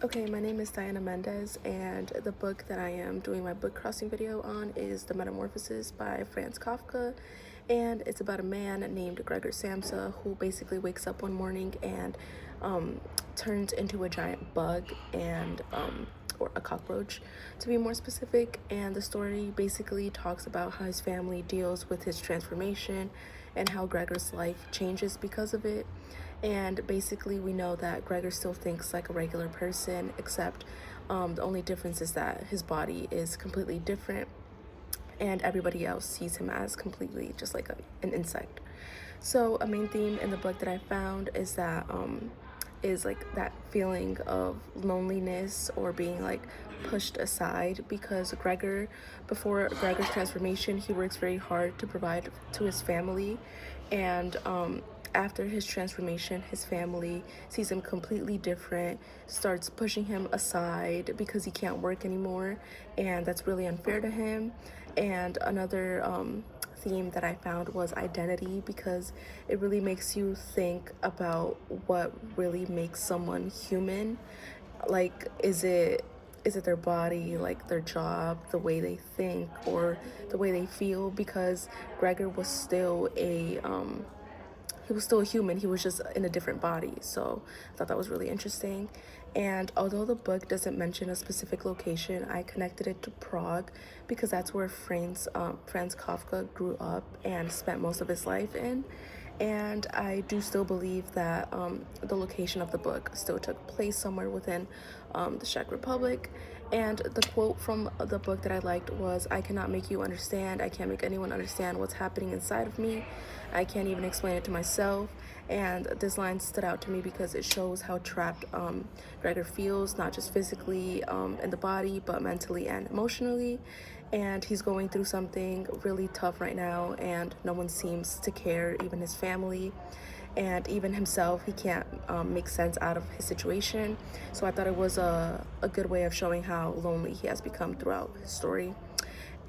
Okay, my name is Diana Mendez, and the book that I am doing my book crossing video on is The Metamorphosis by Franz Kafka. And it's about a man named Gregor Samsa who basically wakes up one morning and turns into a giant bug or a cockroach to be more specific. And the story basically talks about how his family deals with his transformation and how Gregor's life changes because of it. And basically we know that Gregor still thinks like a regular person, except the only difference is that his body is completely different and everybody else sees him as completely just like an insect. So a main theme in the book that I found is that is like that feeling of loneliness or being like pushed aside, because before Gregor's transformation, he works very hard to provide to his family, and after his transformation, his family sees him completely different, starts pushing him aside because he can't work anymore, and that's really unfair to him. And another theme that I found was identity, because it really makes you think about what really makes someone human. Like, is it their body, like their job, the way they think, or the way they feel? Because Gregor was still a human. He was just in a different body. So I thought that was really interesting. And although the book doesn't mention a specific location, I connected it to Prague because that's where Franz Kafka grew up and spent most of his life in. And I do still believe that the location of the book still took place somewhere within the Czech Republic. And the quote from the book that I liked was, "I cannot make you understand. I can't make anyone understand what's happening inside of me. I can't even explain it to myself." And this line stood out to me because it shows how trapped Gregor feels, not just physically in the body, but mentally and emotionally. And he's going through something really tough right now, and no one seems to care, even his family. And even himself, he can't make sense out of his situation. So I thought it was a good way of showing how lonely he has become throughout his story.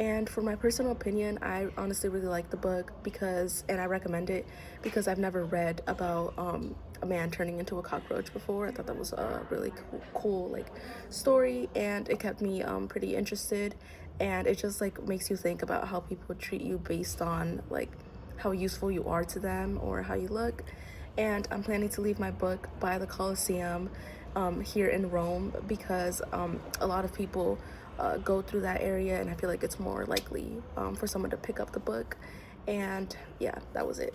And for my personal opinion, I honestly really like the book and I recommend it because I've never read about a man turning into a cockroach before. I thought that was a really cool like story, and it kept me pretty interested. And it just like makes you think about how people treat you based on like how useful you are to them or how you look. And I'm planning to leave my book by the Colosseum here in Rome, because a lot of people go through that area, and I feel like it's more likely for someone to pick up the book. And yeah, that was it.